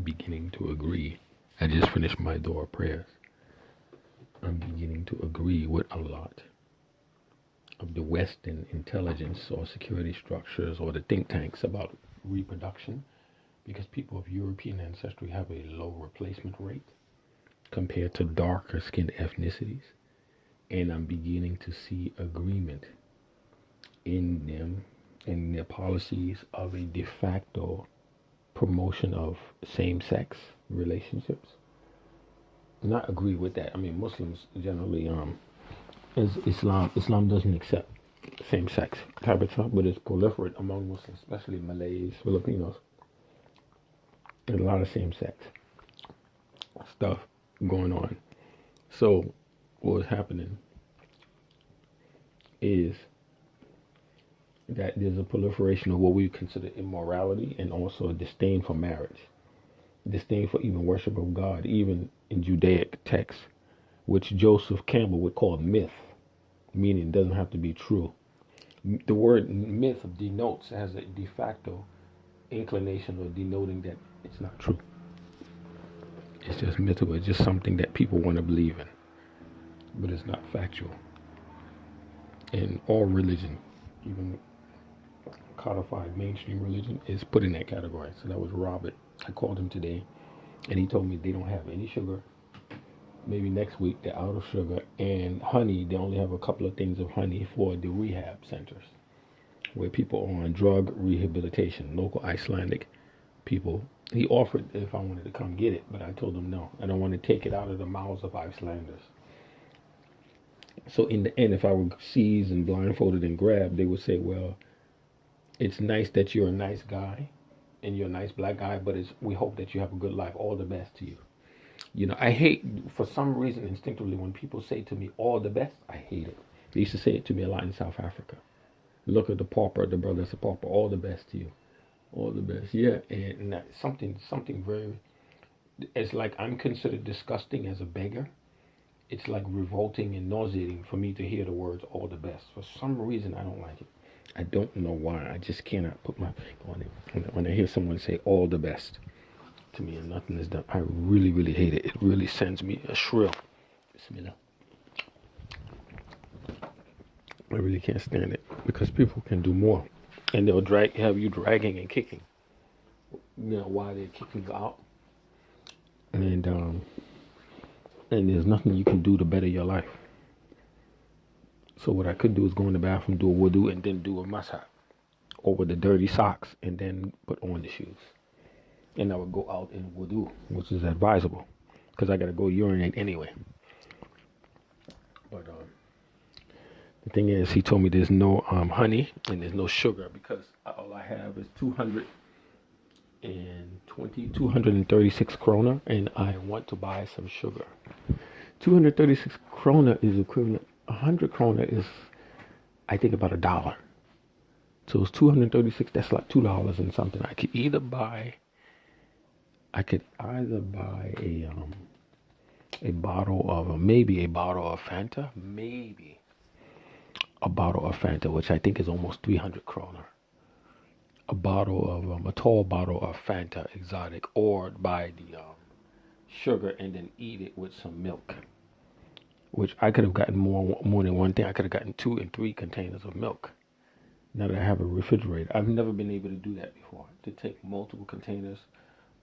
I'm beginning to agree. I just finished my door prayers. I'm beginning to agree with a lot of the Western intelligence or security structures or the think tanks about reproduction because people of European ancestry have a low replacement rate compared to darker skinned ethnicities. And I'm beginning to see agreement in them and their policies of a de facto promotion of same sex relationships. Not agree with that. I mean, Muslims generally, is Islam doesn't accept same sex habitat, but it's proliferate among Muslims, especially Malays, Filipinos. There's a lot of same sex stuff going on. So, what's happening is that there's a proliferation of what we consider immorality and also a disdain for marriage, disdain for even worship of God, even in Judaic texts, which Joseph Campbell would call myth, meaning it doesn't have to be true. The word myth denotes as a de facto inclination or denoting that it's not true. It's just mythical. It's just something that people want to believe in, but it's not factual. And all religion, even codified mainstream religion, is put in that category. So that was Robert. I called him today, and he told me they don't have any sugar. Maybe next week they're out of sugar and honey. They only have a couple of things of honey for the rehab centers where people are on drug rehabilitation, local Icelandic people. He offered if I wanted to come get it, but I told him no. I don't want to take it out of the mouths of Icelanders. So in the end, if I were seized and blindfolded and grabbed, they would say, well, it's nice that you're a nice guy and you're a nice black guy, but we hope that you have a good life. All the best to you. You know, I hate, for some reason, instinctively, when people say to me, all the best, I hate it. They used to say it to me a lot in South Africa. Look at the pauper, the brother that's a pauper, all the best to you. All the best. Yeah, and that, something very, it's like I'm considered disgusting as a beggar. It's like revolting and nauseating for me to hear the words all the best. For some reason, I don't like it. I don't know why. I just cannot put my finger on it. When I hear someone say all the best to me and nothing is done, I really, really hate it. It really sends me a shrill. Bismillah. I really can't stand it because people can do more, and they'll have you dragging and kicking. You know why they're kicking you out, and there's nothing you can do to better your life. So what I could do is go in the bathroom, do a wudu, and then do a masah over the dirty socks, and then put on the shoes. And I would go out in wudu, which is advisable, because I gotta go urinate anyway. But the thing is, he told me there's no honey and there's no sugar because all I have is 236 krona, and I want to buy some sugar. 236 krona is equivalent. 100 krona is, I think, about $1. So it's 236. That's like $2 and something. I could either buy a bottle of maybe a bottle of Fanta, which I think is almost 300 kroner. A tall bottle of Fanta exotic, or buy the sugar and then eat it with some milk. Which I could have gotten more than one thing. I could have gotten 2 and 3 containers of milk. Now that I have a refrigerator, I've never been able to do that before. To take multiple containers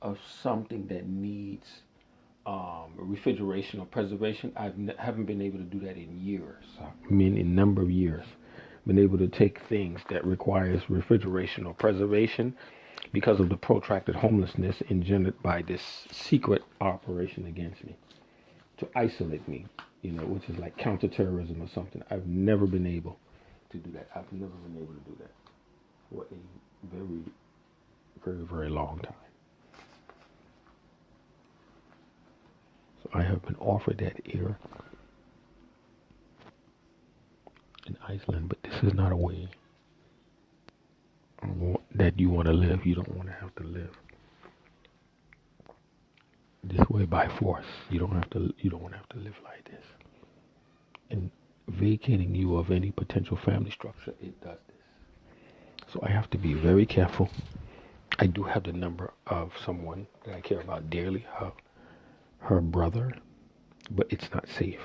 of something that needs refrigeration or preservation. Haven't been able to do that in years. I mean, in a number of years. Been able to take things that requires refrigeration or preservation because of the protracted homelessness engendered by this secret operation against me to isolate me, which is like counterterrorism or something. I've never been able to do that. I've never been able to do that for a very, very, very long time. So I have been offered that here in Iceland, but this is not a way that you want to live. You don't want to have to live this way by force. You don't want to have to live like this. And vacating you of any potential family structure, it does this. So I have to be very careful. I do have the number of someone that I care about dearly, her brother, but it's not safe.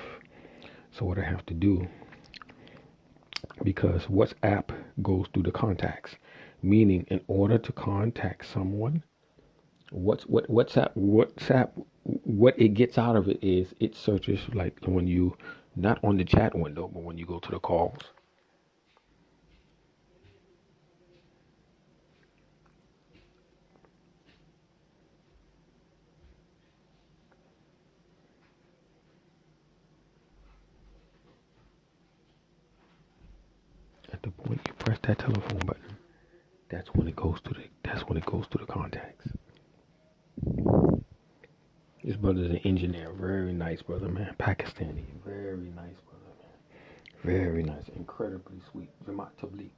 So what I have to do, because WhatsApp goes through the contacts, meaning in order to contact someone, WhatsApp, what it gets out of it is it searches like when you, not on the chat window, but when you go to the calls. At the point you press that telephone button, that's when it goes to the contacts. This brother's an engineer, very nice brother, man. Pakistani, very nice brother, man. Very nice, incredibly sweet. Jamaat Tabligh,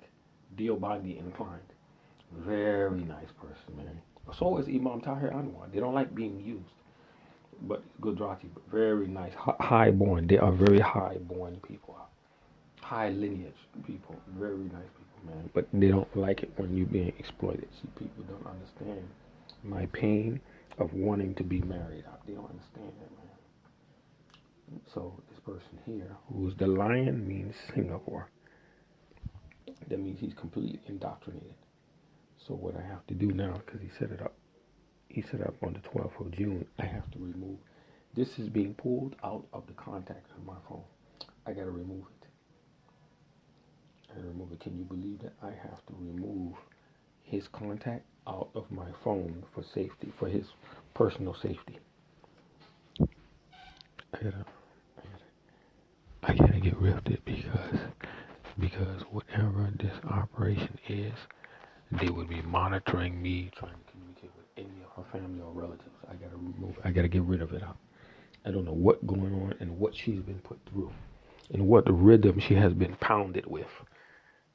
Deobandi inclined. Very nice person, man. So is Imam Tahir Anwar. They don't like being used, but Gujarati, very nice, high born. They are very high born people, high lineage people, very nice people, man. But they don't like it when you're being exploited. See, people don't understand my pain of wanting to be married. They don't understand that, man. So this person here, who's the lion, means Singapore. That means he's completely indoctrinated. So what I have to do now, because he set it up on the 12th of June, I have to remove. This is being pulled out of the contacts of my phone. I got to remove it. Can you believe that? I have to remove his contact out of my phone for safety, for his personal safety. I gotta get rid of it because whatever this operation is, they would be monitoring me, trying to communicate with any of her family or relatives. I gotta get rid of it. I don't know what's going on and what she's been put through and what rhythm she has been pounded with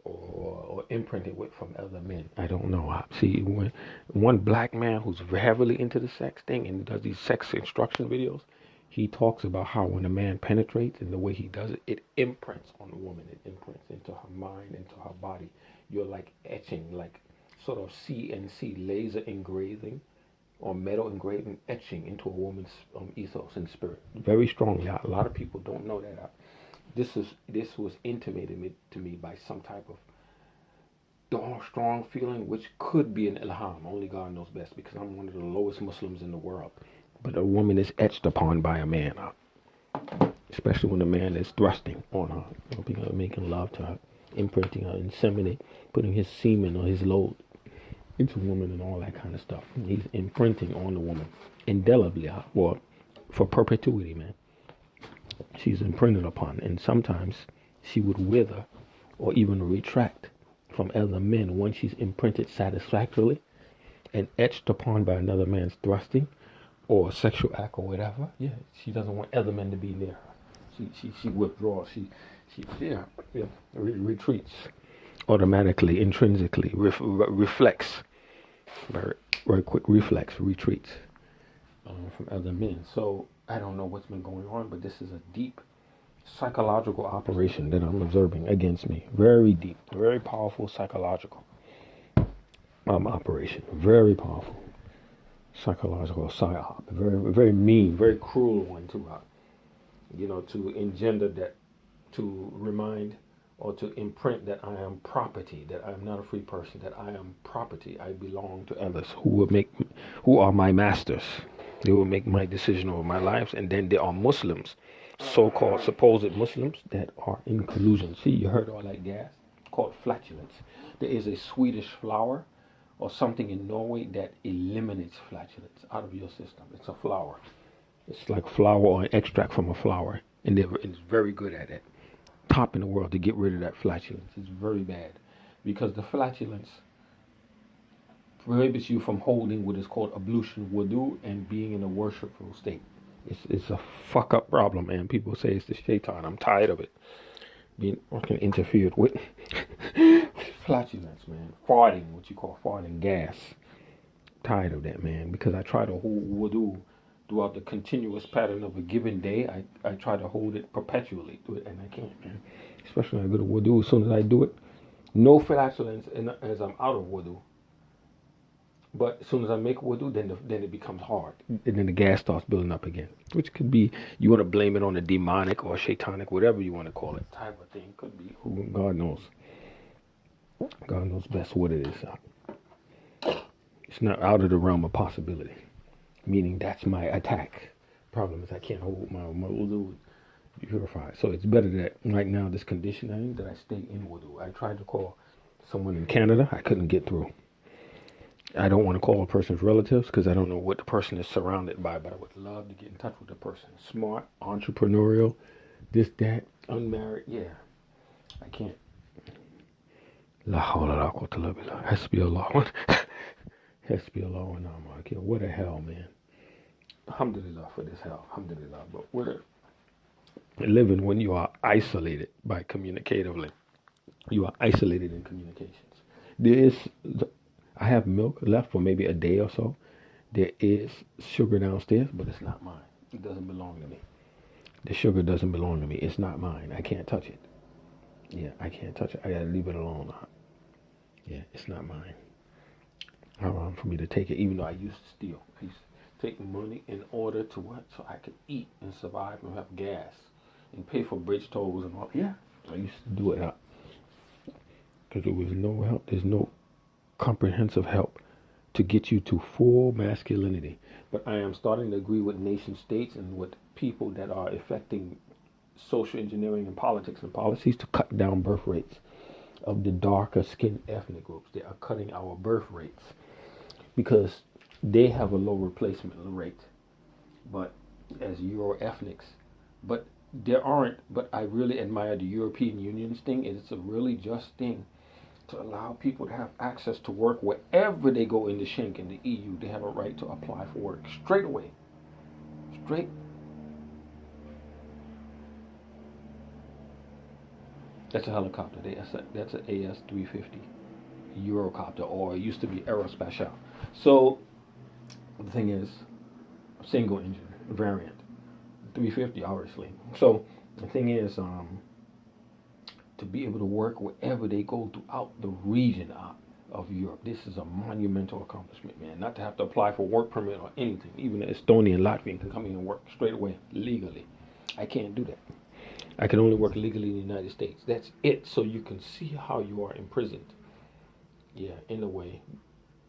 or imprinted with from other men. I don't know. See, when one black man who's heavily into the sex thing and does these sex instruction videos, he talks about how when a man penetrates and the way he does it, it imprints on the woman. It imprints into her mind, into her body. You're like etching, like sort of CNC laser engraving or metal engraving, etching into a woman's ethos and spirit very strongly. A lot of people don't know that. This was intimated to me by some type of strong feeling, which could be an ilham. Only God knows best, because I'm one of the lowest Muslims in the world. But a woman is etched upon by a man, especially when the man is thrusting on her, making love to her, imprinting her, inseminate, putting his semen or his load into a woman and all that kind of stuff. He's imprinting on the woman indelibly, or for perpetuity, man. She's imprinted upon, and sometimes she would wither or even retract from other men once she's imprinted satisfactorily and etched upon by another man's thrusting or sexual act or whatever. Yeah, she doesn't want other men to be near her. She withdraws. She retreats automatically, intrinsically, reflects, very quick reflex, retreats from other men. So I don't know what's been going on, but this is a deep psychological operation that I'm observing against me. Very deep, very powerful psychological operation. Very powerful psychological psyop. Very, very mean, very cruel one to to engender that, to remind or to imprint that I am property, that I am not a free person, that I am property. I belong to others who are my masters. They will make my decision over my lives. And then there are Muslims, so-called supposed Muslims, that are in collusion. See, you heard all that gas? Called flatulence. There is a Swedish flower or something in Norway that eliminates flatulence out of your system. It's a flower. It's like flower or an extract from a flower. And it's very good at it. Top in the world to get rid of that flatulence. It's very bad. Because the flatulence prohibits you from holding what is called ablution wudu and being in a worshipful state. It's a fuck up problem, man. People say it's the shaitan. I'm tired of it being fucking interfered with. Flatulence, man. Farting, what you call farting, gas. Tired of that, man. Because I try to hold wudu throughout the continuous pattern of a given day. I try to hold it perpetually to it, and I can't, man. Especially when I go to wudu. As soon as I do it, no flatulence as I'm out of wudu. But as soon as I make wudu, then it becomes hard, and then the gas starts building up again, which could be you want to blame it on the demonic or shaitanic, whatever you want to call it, type of thing. Could be. God knows. God knows best what it is. It's not out of the realm of possibility. Meaning that's my attack. Problem is I can't hold my wudu purified. So it's better that right now this condition I'm in that I stay in wudu. I tried to call someone in Canada. I couldn't get through. I don't want to call a person's relatives because I don't know what the person is surrounded by, but I would love to get in touch with the person. Smart, entrepreneurial, this, that, unmarried. Yeah, I can't. La hawla la quwwata illa billah. Hasbiyallah. Hasbiyallah wa ni'mal wakeel. What a hell, man. Alhamdulillah for this hell. Alhamdulillah. But what a living when you are isolated by communicatively. You are isolated in communications. I have milk left for maybe a day or so. There is sugar downstairs, but it's not mine. It doesn't belong to me. The sugar doesn't belong to me. It's not mine. I can't touch it. Yeah, I can't touch it. I gotta leave it alone. Yeah, it's not mine. Haram for me to take it, even though I used to steal. I used to take money in order to what? So I could eat and survive and have gas and pay for bridge tolls and all. Yeah, I used to do it because there was no help. There's no comprehensive help to get you to full masculinity. But I am starting to agree with nation states and with people that are affecting social engineering and politics and policies to cut down birth rates of the darker skinned ethnic groups. They are cutting our birth rates because they have a low replacement rate, but as Euro ethnics, but I really admire the European Union's thing. It's a really just thing to allow people to have access to work wherever they go in the Schengen, in the EU. They have a right to apply for work straight away. Straight. That's a helicopter. That's an AS-350 Eurocopter, or it used to be Aerospatiale. So the thing is, single engine variant, 350 obviously. So the thing is, to be able to work wherever they go throughout the region of Europe. This is a monumental accomplishment, man. Not to have to apply for work permit or anything. Even an Estonian, Latvian can come in and work straight away, legally. I can't do that. I can only work legally in the United States. That's it. So you can see how you are imprisoned. Yeah, in a way,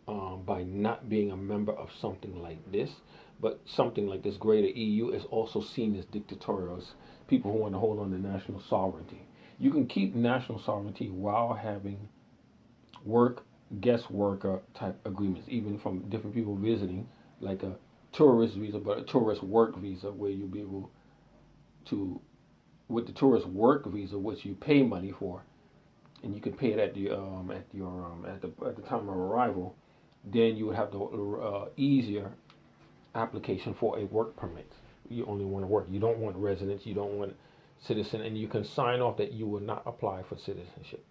by not being a member of something like this. But something like this greater EU is also seen as dictatorial. As people who want to hold on to national sovereignty. You can keep national sovereignty while having guest worker type agreements, even from different people visiting, like a tourist visa, but a tourist work visa, where you'll be able to, with the tourist work visa, which you pay money for, and you can pay it at the time of arrival. Then you would have the easier application for a work permit. You only want to work. You don't want residence. You don't want citizen, and you can sign off that you will not apply for citizenship.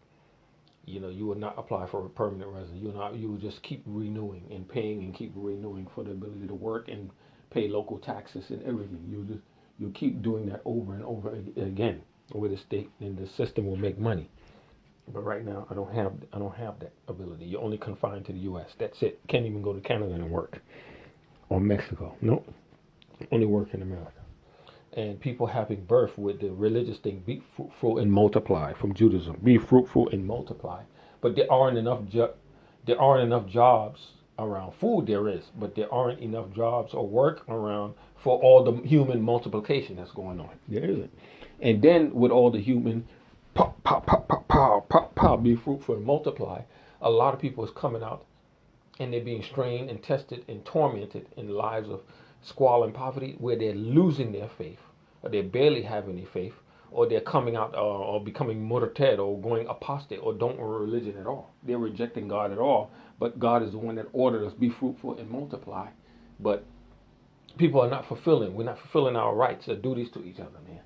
You will not apply for a permanent residence. You will just keep renewing and paying and keep renewing for the ability to work and pay local taxes and everything. You keep doing that over and over again with the state, and the system will make money. But right now, I don't have that ability. You're only confined to the U.S. That's it. Can't even go to Canada and work, or Mexico. Nope. Only work in America. And people having birth with the religious thing, be fruitful and multiply, from Judaism, be fruitful and multiply. But there aren't enough jobs around. Food there is, but there aren't enough jobs or work around for all the human multiplication that's going on. There isn't. And then with all the human pop, pop, pop, pop, pop, pop, pop, be fruitful and multiply, a lot of people is coming out and they're being strained and tested and tormented in lives of squalor and poverty, where they're losing their faith, or they're barely having any faith, or they're coming out or becoming murted, or going apostate, or don't want religion at all. They're rejecting God at all, but God is the one that ordered us, be fruitful and multiply. But people are not fulfilling. We're not fulfilling our rights or duties to each other, man.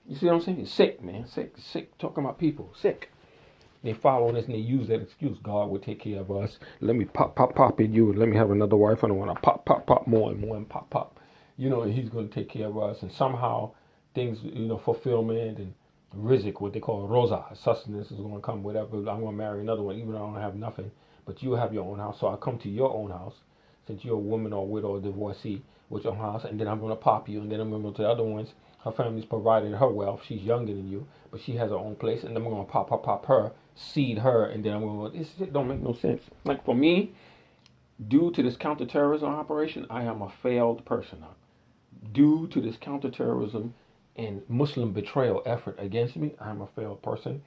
You see what I'm saying? It's sick, man. Sick. Talking about people. Sick. They follow this and they use that excuse. God will take care of us. Let me pop in you, and let me have another wife. I don't want to pop more and more and pop. And he's going to take care of us. And somehow things, fulfillment and rizq, what they call rosa, sustenance is going to come, whatever. I'm going to marry another one, even though I don't have nothing. but you have your own house. So I come to your own house, since you're a woman or widow or divorcee with your own house, and then I'm going to pop you, and then I'm going to go to the other ones. Her family's provided her wealth. She's younger than you, but she has her own place, and then I'm going to pop her, seed her, and then I'm going to. This shit don't make no sense. Like for me, due to this counterterrorism operation, I am a failed person now. Due to this counterterrorism and Muslim betrayal effort against me, I'm a failed person.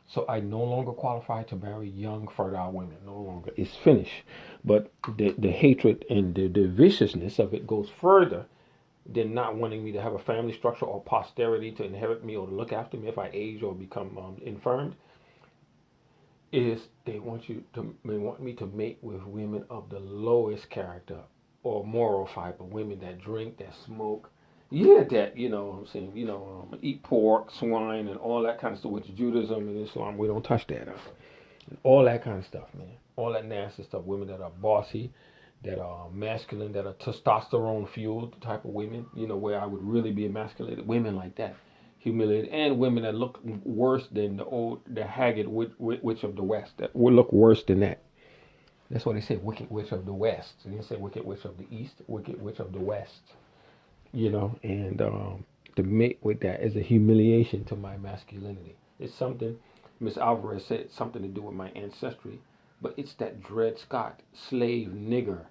So I no longer qualify to marry young, fertile women. No longer. It's finished. But the hatred and the viciousness of it goes further than not wanting me to have a family structure or posterity to inherit me or to look after me if I age or become infirmed. Is they want me to mate with women of the lowest character or moral fiber, women that drink, that smoke, yeah, that what I'm saying, eat pork, swine, and all that kind of stuff. Which Judaism and Islam, we don't touch that. All that kind of stuff, man. All that nasty stuff. Women that are bossy, that are masculine, that are testosterone fueled type of women. Where I would really be emasculated. Women like that, humiliated, and women that look worse than the haggard witch of the West. That would look worse than that. That's why they say wicked witch of the West. They didn't say wicked witch of the East. Wicked witch of the West. And to mate with that is a humiliation to my masculinity. It's something, Miss Alvarez said, something to do with my ancestry, but it's that Dred Scott, slave, nigger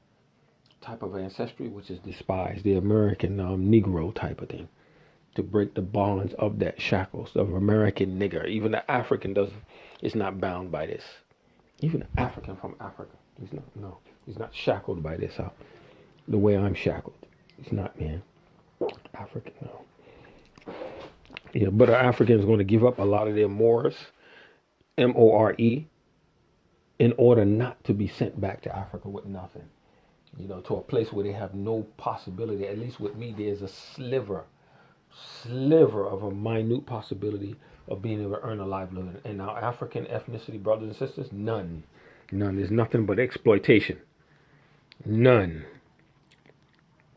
type of ancestry, which is despised, the American Negro type of thing, to break the bonds of that shackles of American nigger. Even the African is not bound by this. Even the African from Africa, he's not shackled by this, the way I'm shackled. He's not, man. African, no. Yeah, but an African is going to give up a lot of their mores, More, in order not to be sent back to Africa with nothing. To a place where they have no possibility. At least with me, there's a sliver of a minute possibility of being able to earn a livelihood. And our African ethnicity, brothers and sisters, none. There's nothing but exploitation. None.